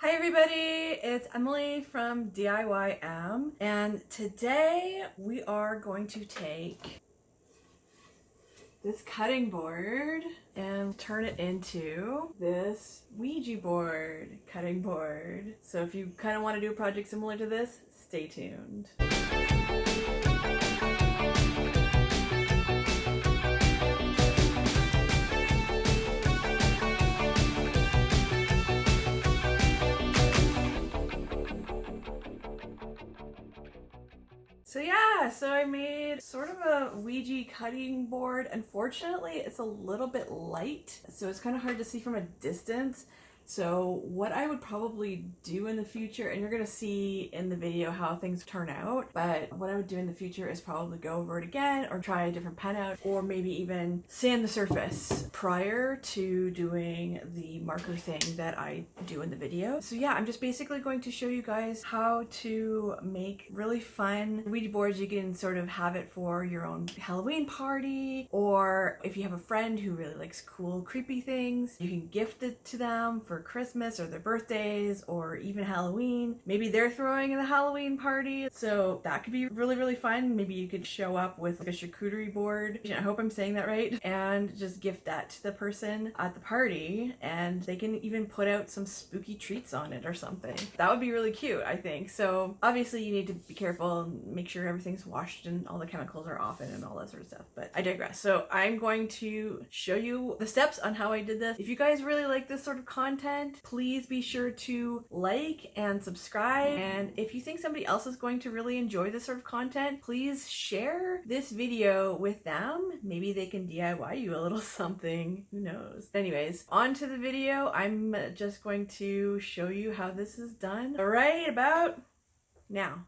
Hi everybody, it's Emily from D.I.Y, and today we are going to take this cutting board and turn it into this Ouija board cutting board. So if you kind of want to do a project similar to this, stay tuned. So I made sort of a Ouija cutting board. Unfortunately, it's a little bit light, so it's kind of hard to see from a distance. So what I would probably do in the future, and you're gonna see in the video how things turn out, but what I would do in the future is probably go over it again or try a different pen out, or maybe even sand the surface prior to doing the marker thing that I do in the video. So yeah, I'm just basically going to show you guys how to make really fun Ouija boards. You can sort of have it for your own Halloween party, or if you have a friend who really likes cool, creepy things, you can gift it to them for Christmas or their birthdays or even Halloween. Maybe they're throwing in a Halloween party, so that could be really, really fun. Maybe you could show up with like a charcuterie board, I hope I'm saying that right, and just gift that to the person at the party, and they can even put out some spooky treats on it or something. That would be really cute, I think. So obviously you need to be careful and make sure everything's washed and all the chemicals are off it and all that sort of stuff, but I digress. So I'm going to show you the steps on how I did this. If you guys really like this sort of content, please be sure to like and subscribe. And if you think somebody else is going to really enjoy this sort of content, please share this video with them. Maybe they can DIY you a little something, who knows. Anyways, on to the video. I'm just going to show you how this is done right about now.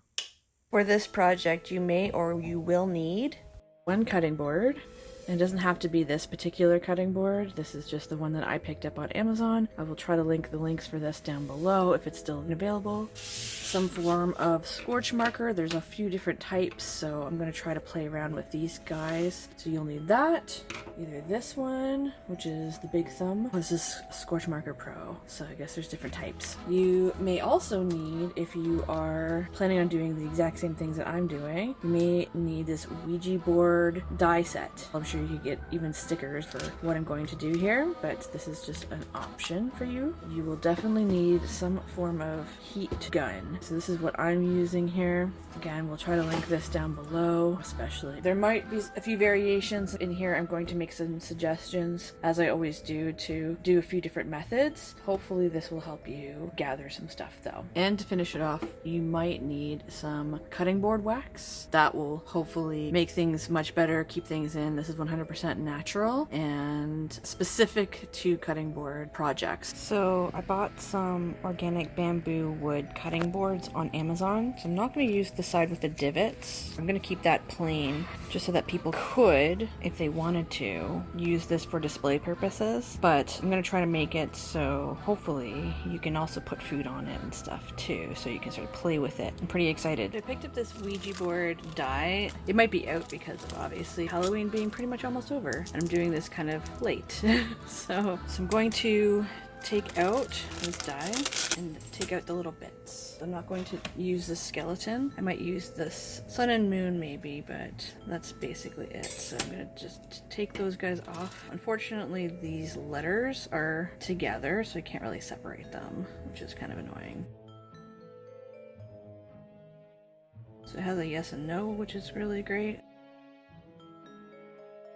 For this project, you may or you will need one cutting board. It doesn't have to be this particular cutting board. This is just the one that I picked up on Amazon. I will try to link the links for this down below if it's still available. Some form of scorch marker. There's a few different types, so I'm going to try to play around with these guys. So you'll need that. Either this one, which is the big thumb. This is Scorch Marker Pro, so I guess there's different types. You may also need, if you are planning on doing the exact same things that I'm doing, you may need this Ouija board die set. I'm sure you could get even stickers for what I'm going to do here, but this is just an option for you. You will definitely need some form of heat gun. So this is what I'm using here. Again, we'll try to link this down below, especially. There might be a few variations in here. I'm going to make some suggestions, as I always do, to do a few different methods. Hopefully this will help you gather some stuff though. And to finish it off, you might need some cutting board wax. That will hopefully make things much better, keep things in. This is 100% natural and specific to cutting board projects. So I bought some organic bamboo wood cutting boards on Amazon. So I'm not going to use the side with the divots. I'm going to keep that plain just so that people could, if they wanted to, use this for display purposes. But I'm going to try to make it so hopefully you can also put food on it and stuff too, so you can sort of play with it. I'm pretty excited. I picked up this Ouija board die. It might be out because of obviously Halloween being pretty much almost over, and I'm doing this kind of late. so I'm going to take out this die and take out the little bits. I'm not going to use the skeleton. I might use this sun and moon maybe, but that's basically it. So I'm gonna just take those guys off. Unfortunately, these letters are together, so I can't really separate them, which is kind of annoying. So it has a yes and no, which is really great.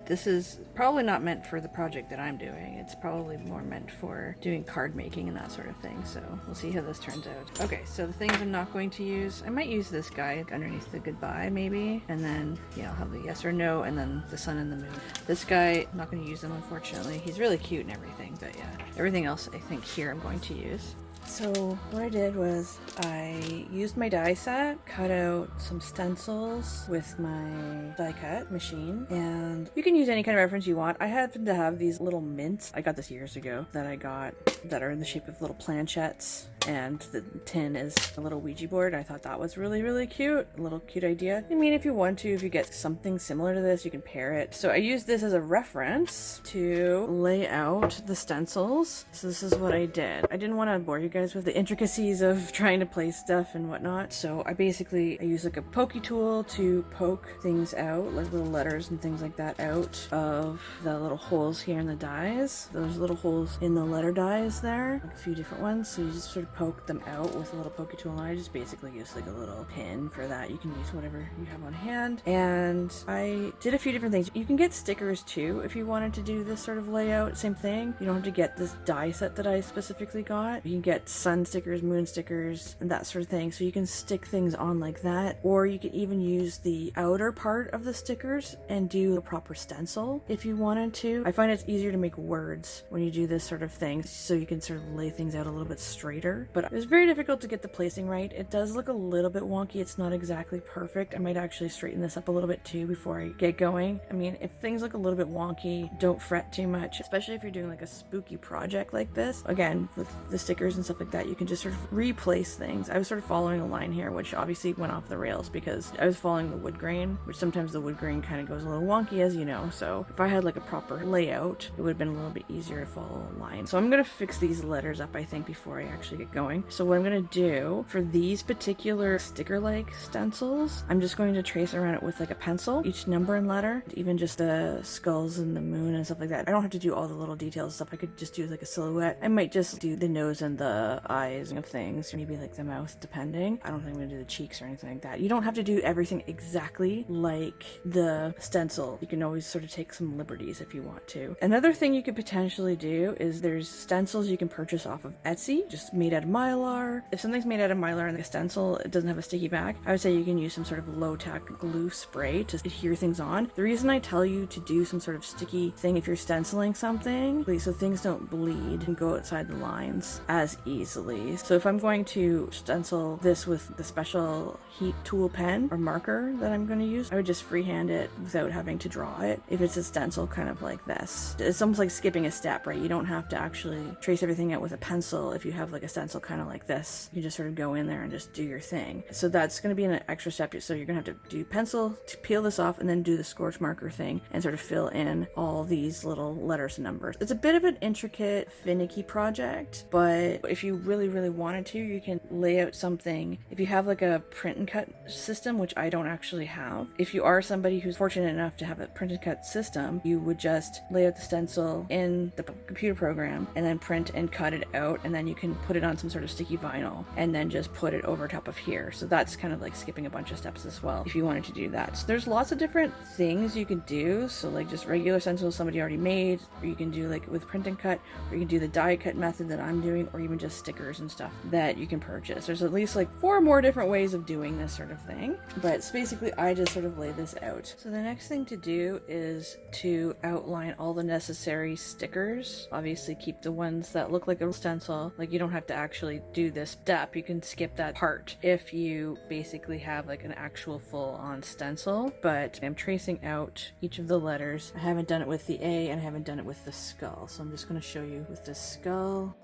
This is probably not meant for the project that I'm doing. It's probably more meant for doing card making and that sort of thing. So we'll see how this turns out. Okay, so the things I'm not going to use, I might use this guy underneath the goodbye maybe. And then, yeah, I'll have the yes or no and then the sun and the moon. This guy, I'm not going to use him unfortunately. He's really cute and everything, but yeah. Everything else I think here I'm going to use. So what I did was I used my die set, cut out some stencils with my die cut machine, and you can use any kind of reference you want. I happen to have these little mints. I got this years ago that I got that are in the shape of little planchettes, and the tin is a little Ouija board. I thought that was really, really cute. A little cute idea. I mean, if you want to, if you get something similar to this, you can pair it. So I used this as a reference to lay out the stencils. So this is what I did. I didn't want to bore you guys with the intricacies of trying to place stuff and whatnot. So I use like a pokey tool to poke things out, like little letters and things like that out of the little holes here in the dies. Those little holes in the letter dies there, like a few different ones. So you just sort of poke them out with a little pokey tool, and I just basically use like a little pin for that. You can use whatever you have on hand. And I did a few different things. You can get stickers too if you wanted to do this sort of layout. Same thing. You don't have to get this die set that I specifically got. You can get sun stickers, moon stickers, and that sort of thing. So you can stick things on like that, or you could even use the outer part of the stickers and do a proper stencil if you wanted to. I find it's easier to make words when you do this sort of thing, so you can sort of lay things out a little bit straighter. But it was very difficult to get the placing right. It does look a little bit wonky. It's not exactly perfect. I might actually straighten this up a little bit too before I get going. I mean, if things look a little bit wonky, don't fret too much, especially if you're doing like a spooky project like this. Again, with the stickers and stuff like that, you can just sort of replace things. I was sort of following a line here, which obviously went off the rails because I was following the wood grain, which sometimes the wood grain kind of goes a little wonky, as you know. So if I had like a proper layout, it would have been a little bit easier to follow a line. So I'm going to fix these letters up, I think, before I actually get going. So what I'm going to do for these particular sticker-like stencils, I'm just going to trace around it with like a pencil, each number and letter, even just the skulls and the moon and stuff like that. I don't have to do all the little details and stuff. I could just do like a silhouette. I might just do the nose and the eyes of things, maybe like the mouth, depending. I don't think I'm going to do the cheeks or anything like that. You don't have to do everything exactly like the stencil. You can always sort of take some liberties if you want to. Another thing you could potentially do is there's stencils you can purchase off of Etsy, just made out of Mylar. If something's made out of Mylar and the stencil, it doesn't have a sticky back, I would say you can use some sort of low-tack glue spray to adhere things on. The reason I tell you to do some sort of sticky thing if you're stenciling something, so things don't bleed and go outside the lines as easily. So if I'm going to stencil this with the special heat tool pen or marker that I'm going to use, I would just freehand it without having to draw it. If it's a stencil kind of like this, it's almost like skipping a step, right? You don't have to actually trace everything out with a pencil. If you have like a stencil kind of like this, you just sort of go in there and just do your thing. So that's going to be an extra step. So you're going to have to do pencil to peel this off and then do the scorch marker thing and sort of fill in all these little letters and numbers. It's a bit of an intricate, finicky project, but if you really, really wanted to, you can lay out something. If you have like a print and cut system, which I don't actually have, if you are somebody who's fortunate enough to have a print and cut system, you would just lay out the stencil in the computer program and then print and cut it out, and then you can put it on some sort of sticky vinyl and then just put it over top of here. So that's kind of like skipping a bunch of steps as well if you wanted to do that. So there's lots of different things you can do. So like just regular stencils somebody already made, or you can do like with print and cut, or you can do the die cut method that I'm doing, or even just stickers and stuff that you can purchase. There's at least like 4 more different ways of doing this sort of thing, but so basically I just sort of lay this out. So the next thing to do is to outline all the necessary stickers. Obviously keep the ones that look like a stencil. Like you don't have to actually do this step, you can skip that part if you basically have like an actual full-on stencil. But I'm tracing out each of the letters. I haven't done it with the A and I haven't done it with the skull, so I'm just going to show you with the skull.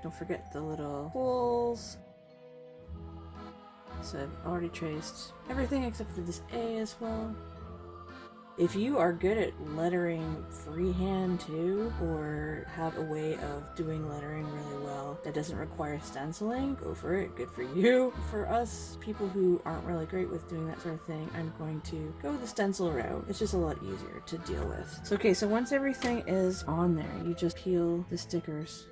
Don't forget the little holes. So I've already traced everything except for this A as well. If you are good at lettering freehand too, or have a way of doing lettering really well that doesn't require stenciling, go for it, good for you. For us, people who aren't really great with doing that sort of thing, I'm going to go the stencil route. It's just a lot easier to deal with. So okay, so once everything is on there, you just peel the stickers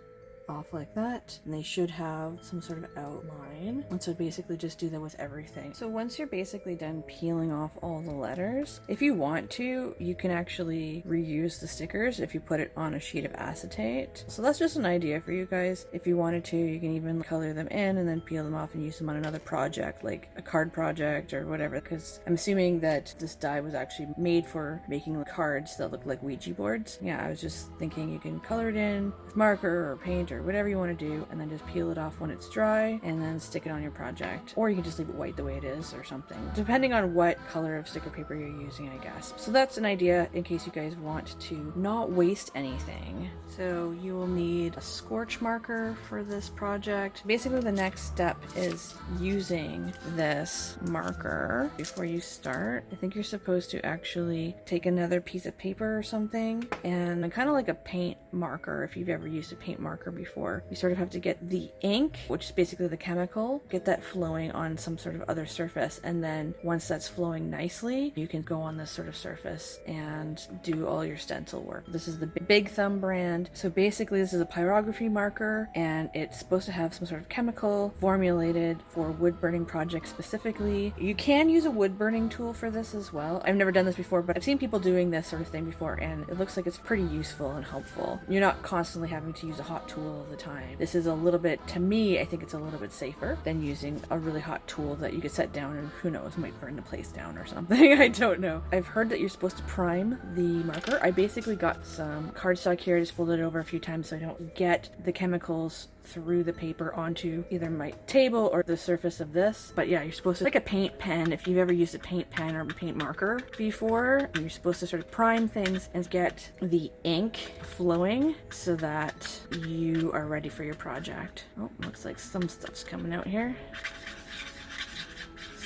off like that, and they should have some sort of outline. And so basically just do that with everything. So once you're basically done peeling off all the letters, if you want to, you can actually reuse the stickers if you put it on a sheet of acetate. So that's just an idea for you guys. If you wanted to, you can even color them in and then peel them off and use them on another project, like a card project or whatever, because I'm assuming that this die was actually made for making cards that look like Ouija boards. Yeah, I was just thinking you can color it in with marker or paint or whatever you want to do, and then just peel it off when it's dry and then stick it on your project. Or you can just leave it white the way it is or something, depending on what color of sticker paper you're using, I guess. So that's an idea in case you guys want to not waste anything. So you will need a scorch marker for this project. Basically the next step is using this marker before you start. I think you're supposed to actually take another piece of paper or something, and kind of like a paint marker, if you've ever used a paint marker before, you sort of have to get the ink, which is basically the chemical, get that flowing on some sort of other surface, and then once that's flowing nicely, you can go on this sort of surface and do all your stencil work. This is the Big Thumb brand. So basically this is a pyrography marker, and it's supposed to have some sort of chemical formulated for wood burning projects specifically. You can use a wood burning tool for this as well. I've never done this before, but I've seen people doing this sort of thing before, and it looks like it's pretty useful and helpful. You're not constantly having to use a hot tool all the time. This is a little bit, to me, I think it's a little bit safer than using a really hot tool that you could set down and who knows, might burn the place down or something. I don't know. I've heard that you're supposed to prime the marker. I basically got some cardstock here, just folded it over a few times so I don't get the chemicals through the paper onto either my table or the surface of this. But yeah, you're supposed to, like a paint pen, if you've ever used a paint pen or a paint marker before, you're supposed to sort of prime things and get the ink flowing so that you are ready for your project. Oh, looks like some stuff's coming out here.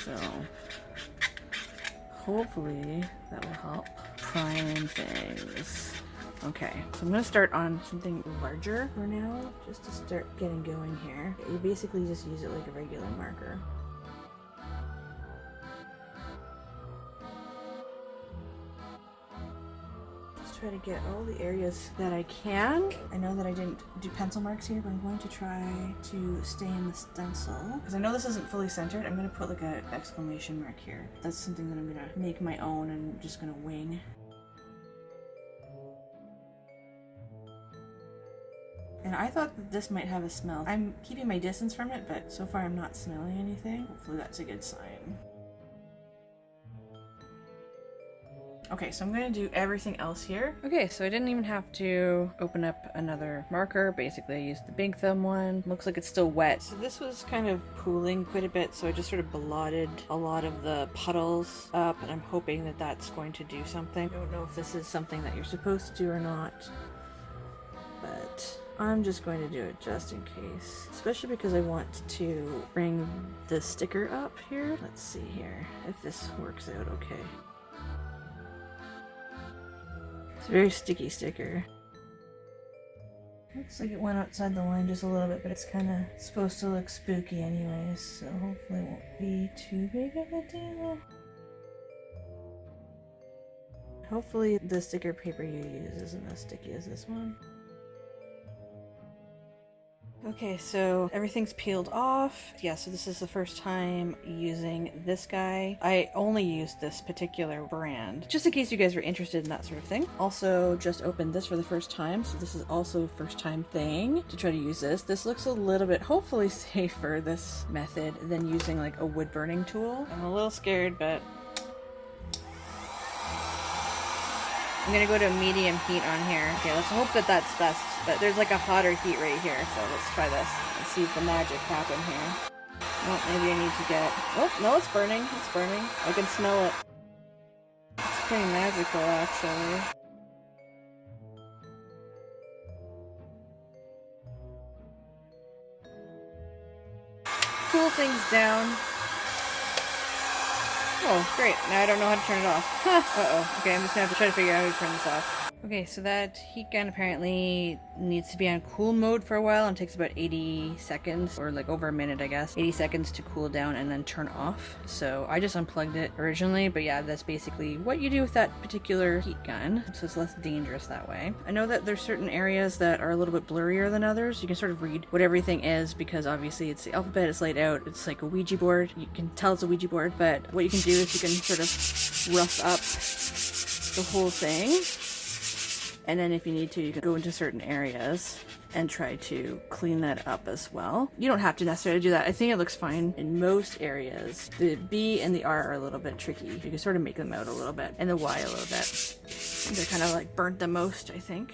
So hopefully that will help prime things. Okay, so I'm going to start on something larger for now, just to start getting going here. You basically just use it like a regular marker. Just try to get all the areas that I can. I know that I didn't do pencil marks here, but I'm going to try to stay in the stencil. Because I know this isn't fully centered, I'm going to put like an exclamation mark here. That's something that I'm going to make my own and I'm just going to wing. And I thought that this might have a smell. I'm keeping my distance from it, but so far I'm not smelling anything. Hopefully that's a good sign. Okay, so I'm going to do everything else here. Okay, so I didn't even have to open up another marker. Basically, I used the Big Thumb one. Looks like it's still wet. So this was kind of pooling quite a bit, so I just sort of blotted a lot of the puddles up, and I'm hoping that that's going to do something. I don't know if this is something that you're supposed to do or not, but I'm just going to do it just in case, especially because I want to bring the sticker up here. Let's see here if this works out okay. It's a very sticky sticker. Looks like it went outside the line just a little bit, but it's kind of supposed to look spooky anyways, so hopefully it won't be too big of a deal. Hopefully the sticker paper you use isn't as sticky as this one. Okay, so everything's peeled off. Yeah, so this is the first time using this guy. I only used this particular brand, just in case you guys are interested in that sort of thing. Also, just opened this for the first time, so this is also a first time thing to try to use this. This looks a little bit, hopefully safer, this method, than using like a wood burning tool. I'm a little scared, but I'm gonna go to medium heat on here. Okay, let's hope that that's best. But there's like a hotter heat right here, so let's try this and see if the magic happens here. Oh, maybe I need to get... Oh, no, it's burning. It's burning. I can smell it. It's pretty magical, actually. Cool things down. Oh, great. Now I don't know how to turn it off. Uh-oh. Okay, I'm just gonna have to try to figure out how to turn this off. Okay, so that heat gun apparently needs to be on cool mode for a while and takes about 80 seconds, or like over a minute, I guess. 80 seconds to cool down and then turn off. So I just unplugged it originally, but yeah, that's basically what you do with that particular heat gun. So it's less dangerous that way. I know that there's certain areas that are a little bit blurrier than others. You can sort of read what everything is because obviously it's the alphabet, it's laid out. It's like a Ouija board. You can tell it's a Ouija board, but what you can do is you can sort of rough up the whole thing. And then if you need to, you can go into certain areas and try to clean that up as well. You don't have to necessarily do that. I think it looks fine in most areas. The B and the R are a little bit tricky. You can sort of make them out a little bit, and the Y a little bit. They're kind of like burnt the most, I think,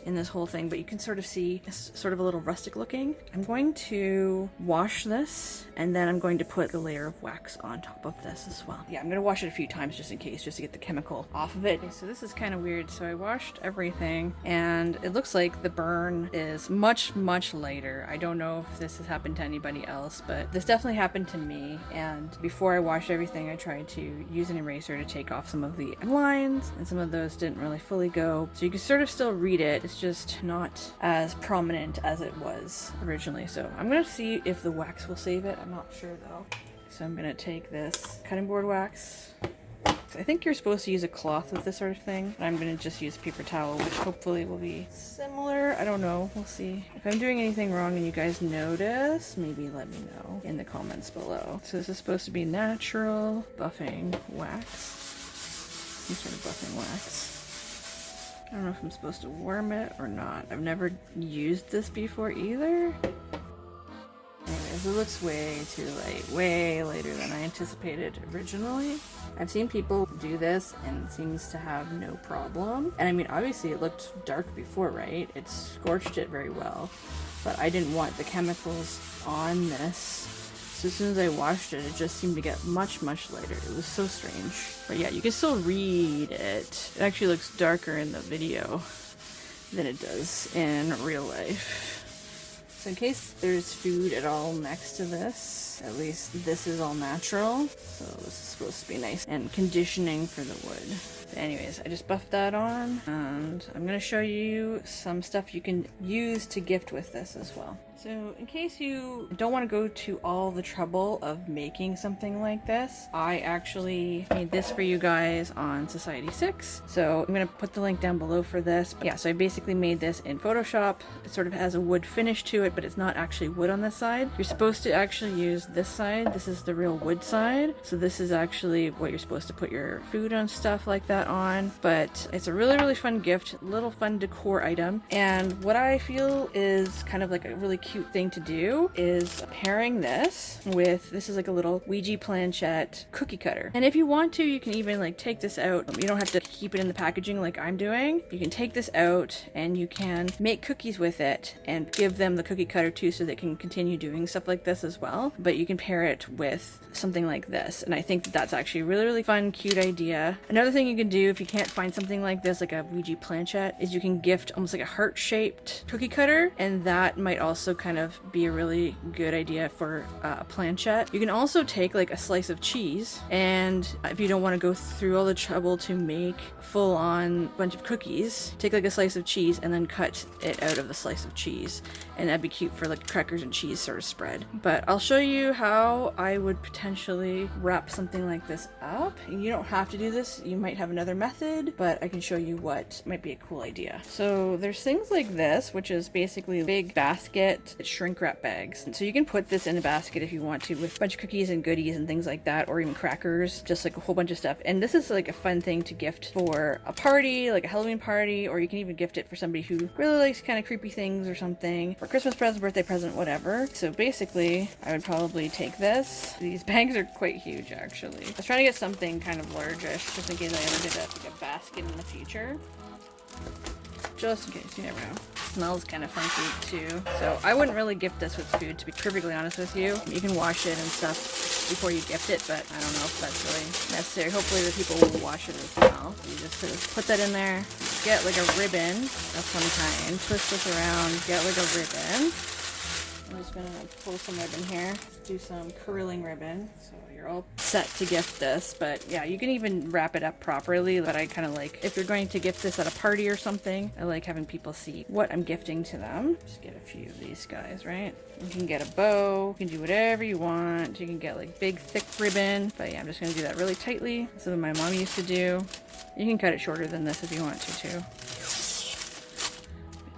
in this whole thing, but you can sort of see it's sort of a little rustic looking. I'm going to wash this, and then I'm going to put the layer of wax on top of this as well. Yeah, I'm going to wash it a few times just in case, just to get the chemical off of it. Okay, so this is kind of weird. So I washed everything, and it looks like the burn is much, much lighter. I don't know if this has happened to anybody else, but this definitely happened to me. And before I washed everything, I tried to use an eraser to take off some of the lines, and some of those didn't really fully go. So you can sort of still read it. It's just not as prominent as it was originally. So I'm going to see if the wax will save it. I'm not sure though. So I'm going to take this cutting board wax. I think you're supposed to use a cloth with this sort of thing. I'm going to just use paper towel, which hopefully will be similar. I don't know. We'll see. If I'm doing anything wrong and you guys notice, maybe let me know in the comments below. So this is supposed to be natural buffing wax. Some sort of buffing wax. I don't know if I'm supposed to warm it or not. I've never used this before either. Anyways, it looks way too light, way later than I anticipated originally. I've seen people do this and it seems to have no problem. And I mean, obviously it looked dark before, right? It scorched it very well, but I didn't want the chemicals on this. So as soon as I washed it, it just seemed to get much, much lighter. It was so strange. But yeah, you can still read it. It actually looks darker in the video than it does in real life. So in case there's food at all next to this, at least this is all natural. So this is supposed to be nice and conditioning for the wood. But anyways, I just buffed that on, and I'm going to show you some stuff you can use to gift with this as well. So in case you don't want to go to all the trouble of making something like this, I actually made this for you guys on Society 6. So I'm going to put the link down below for this. But yeah, so I basically made this in Photoshop. It sort of has a wood finish to it, but it's not actually wood on this side. You're supposed to actually use this side. This is the real wood side. So this is actually what you're supposed to put your food and stuff like that on. But it's a really, really fun gift, little fun decor item. And what I feel is kind of like a really cute thing to do is pairing this with, this is like a little Ouija planchette cookie cutter. And if you want to, you can even like take this out. You don't have to keep it in the packaging like I'm doing. You can take this out and you can make cookies with it and give them the cookie cutter too, so they can continue doing stuff like this as well. But you can pair it with something like this. And I think that that's actually a really, really fun, cute idea. Another thing you can do if you can't find something like this, like a Ouija planchette, is you can gift almost like a heart-shaped cookie cutter. And that might also kind of be a really good idea for a planchette. You can also take like a slice of cheese, and if you don't want to go through all the trouble to make full-on bunch of cookies, take like a slice of cheese and then cut it out of the slice of cheese, and that'd be cute for like crackers and cheese sort of spread. But I'll show you how I would potentially wrap something like this up. You don't have to do this, you might have another method, but I can show you what might be a cool idea. So there's things like this, which is basically a big basket shrink wrap bags. And so you can put this in a basket if you want to, with a bunch of cookies and goodies and things like that, or even crackers, just like a whole bunch of stuff. And this is like a fun thing to gift for a party, like a Halloween party, or you can even gift it for somebody who really likes kind of creepy things or something, for Christmas present, birthday present, whatever. So basically, I would probably take this. These bags are quite huge, actually. I was trying to get something kind of largish, just in case I ever did like a basket in the future. Just in case, you never know. Smells kind of funky too. So I wouldn't really gift this with food, to be perfectly honest with you. You can wash it and stuff before you gift it, but I don't know if that's really necessary. Hopefully the people will wash it as well. You just sort of put that in there, get like a ribbon of some kind, twist this around, get like a ribbon. I'm just gonna pull some ribbon here. Let's do some curling ribbon. So you're all set to gift this, but yeah, you can even wrap it up properly. But I kind of like, if you're going to gift this at a party or something, I like having people see what I'm gifting to them. Just get a few of these guys, right? You can get a bow, you can do whatever you want. You can get like big thick ribbon, but yeah, I'm just gonna do that really tightly. That's what my mom used to do. You can cut it shorter than this if you want to too.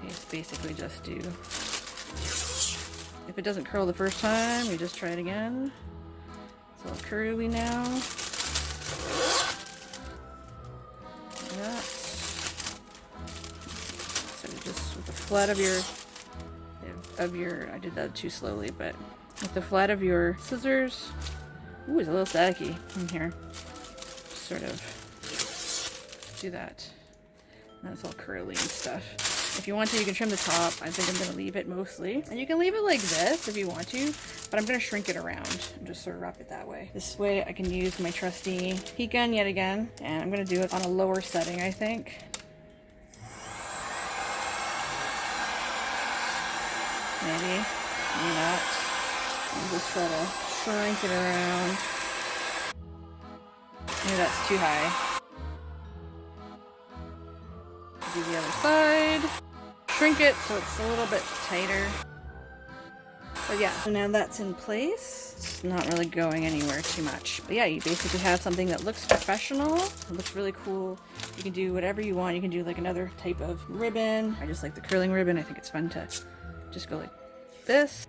But basically just do, if it doesn't curl the first time, you just try it again. It's all curly now. Like that. So just with the flat of your, I did that too slowly, but with the flat of your scissors, ooh, it's a little staticky in here. Just sort of do that. Now it's all curly and stuff. If you want to, you can trim the top. I think I'm going to leave it mostly. And you can leave it like this if you want to, but I'm going to shrink it around and just sort of wrap it that way. This way I can use my trusty heat gun yet again, and I'm going to do it on a lower setting, I think. Maybe not. And just try to shrink it around. Maybe that's too high. Do the other side. Shrink it so it's a little bit tighter. But yeah, so now that's in place. It's not really going anywhere too much. But yeah, you basically have something that looks professional. It looks really cool. You can do whatever you want. You can do like another type of ribbon. I just like the curling ribbon. I think it's fun to just go like this.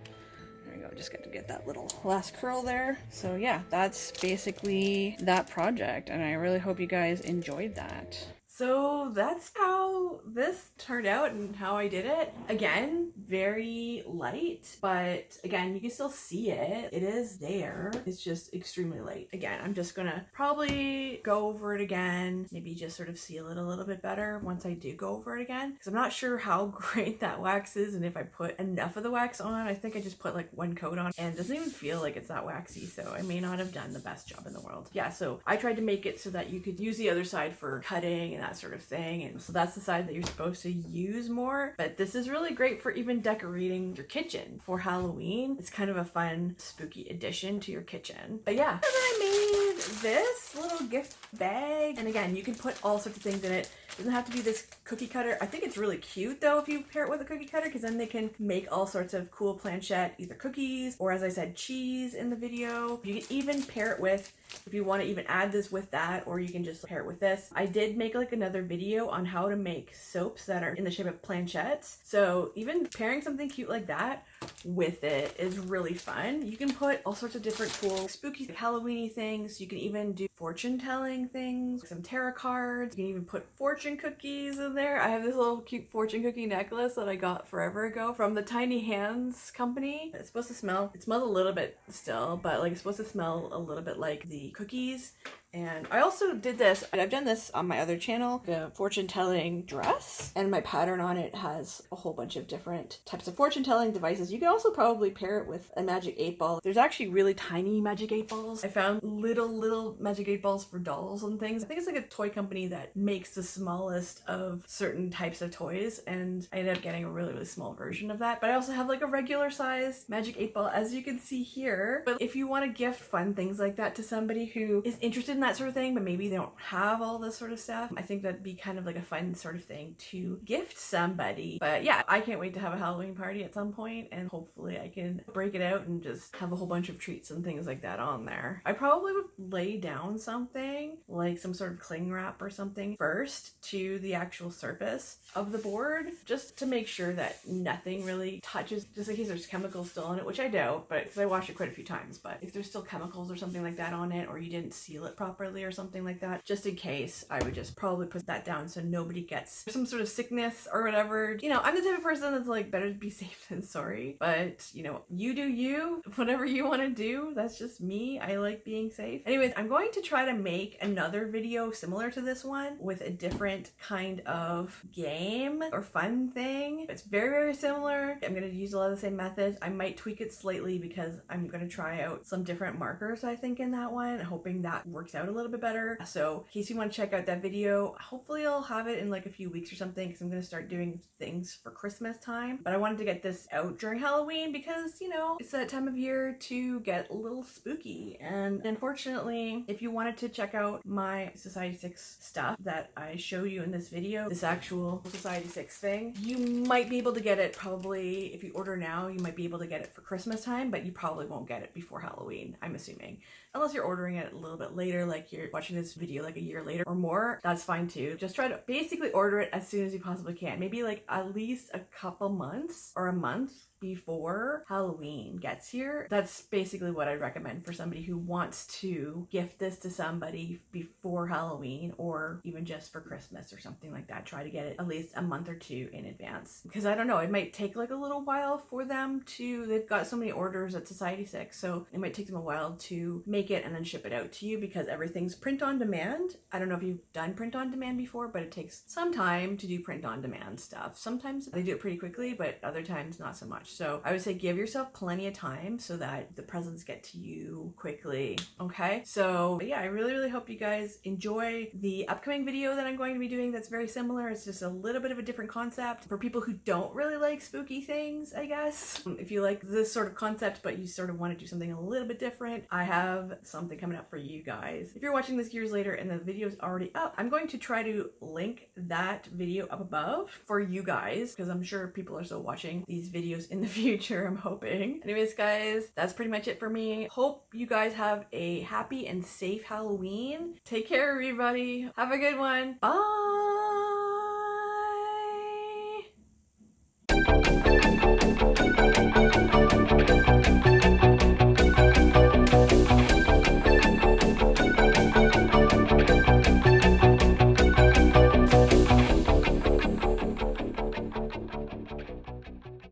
There we go. Just got to get that little last curl there. So yeah, that's basically that project. And I really hope you guys enjoyed that. So that's how this turned out and how I did it. Again, very light, but again, you can still see it. It is there. It's just extremely light. Again, I'm just gonna probably go over it again, maybe just sort of seal it a little bit better once I do go over it again, because I'm not sure how great that wax is and if I put enough of the wax on. I think I just put like one coat on and it doesn't even feel like it's that waxy, so I may not have done the best job in the world. Yeah, so I tried to make it so that you could use the other side for cutting and that sort of thing, and so that's the side that you're supposed to use more. But this is really great for even decorating your kitchen for Halloween. It's kind of a fun spooky addition to your kitchen. But yeah, and then I made this little gift bag, and again, you can put all sorts of things in it. It doesn't have to be this cookie cutter. I think it's really cute though if you pair it with a cookie cutter, because then they can make all sorts of cool planchette, either cookies or, as I said, cheese in the video. You can even pair it with, if you want to even add this with that, or you can just pair it with this. I did make like another video on how to make soaps that are in the shape of planchettes. So even pairing something cute like that with it is really fun. You can put all sorts of different cool spooky Halloween-y things. You can even do fortune telling things, some tarot cards. You can even put fortune cookies in there. I have this little cute fortune cookie necklace that I got forever ago from the Tiny Hands company. It's supposed to smell, it smells a little bit still, but like it's supposed to smell a little bit like the cookies. And I also did this, and I've done this on my other channel, the fortune telling dress, and my pattern on it has a whole bunch of different types of fortune telling devices. You can also probably pair it with a magic 8-ball. There's actually really tiny magic 8-balls. I found little magic 8-balls for dolls and things. I think it's like a toy company that makes the smallest of certain types of toys, and I ended up getting a really small version of that. But I also have like a regular size magic 8-ball, as you can see here. But if you want to gift fun things like that to somebody who is interested in that sort of thing, but maybe they don't have all this sort of stuff, I think that'd be kind of like a fun sort of thing to gift somebody. But yeah, I can't wait to have a Halloween party at some point, and hopefully I can break it out and just have a whole bunch of treats and things like that on there. I probably would lay down something like some sort of cling wrap or something first to the actual surface of the board, just to make sure that nothing really touches, just in case there's chemicals still on it, which I doubt, but because I washed it quite a few times. But if there's still chemicals or something like that on it, or you didn't seal it properly or something like that, just in case, I would just probably put that down so nobody gets some sort of sickness or whatever. You know, I'm the type of person that's like, better to be safe than sorry. But you know, you do you, whatever you want to do. That's just me. I like being safe. Anyways, I'm going to try to make another video similar to this one with a different kind of game or fun thing. It's very similar. I'm going to use a lot of the same methods. I might tweak it slightly because I'm going to try out some different markers, I think, in that one, hoping that works out a little bit better. So in case you want to check out that video, hopefully I'll have it in like a few weeks or something, because I'm going to start doing things for Christmas time. But I wanted to get this out during Halloween because, you know, it's that time of year to get a little spooky. And unfortunately, if you wanted to check out my Society 6 stuff that I show you in this video, this actual Society 6 thing, you might be able to get it probably, if you order now, you might be able to get it for Christmas time, but you probably won't get it before Halloween, I'm assuming. Unless you're ordering it a little bit later, like you're watching this video like a year later or more, that's fine too. Just try to basically order it as soon as you possibly can. Maybe like at least a couple months or a month before Halloween gets here. That's basically what I'd recommend for somebody who wants to gift this to somebody before Halloween, or even just for Christmas or something like that. Try to get it at least a month or two in advance, because I don't know, it might take like a little while for them to, they've got so many orders at Society 6, so it might take them a while to make it and then ship it out to you, because everything's print on demand. I don't know if you've done print on demand before, but it takes some time to do print on demand stuff. Sometimes they do it pretty quickly, but other times not so much. So I would say give yourself plenty of time so that the presents get to you quickly. Okay, so yeah, I really hope you guys enjoy the upcoming video that I'm going to be doing that's very similar. It's just a little bit of a different concept for people who don't really like spooky things, I guess. If you like this sort of concept but you sort of want to do something a little bit different, I have something coming up for you guys. If you're watching this years later and the video is already up, I'm going to try to link that video up above for you guys, because I'm sure people are still watching these videos in the future, I'm hoping. Anyways guys, that's pretty much it for me. Hope you guys have a happy and safe Halloween. Take care everybody. Have a good one. Bye.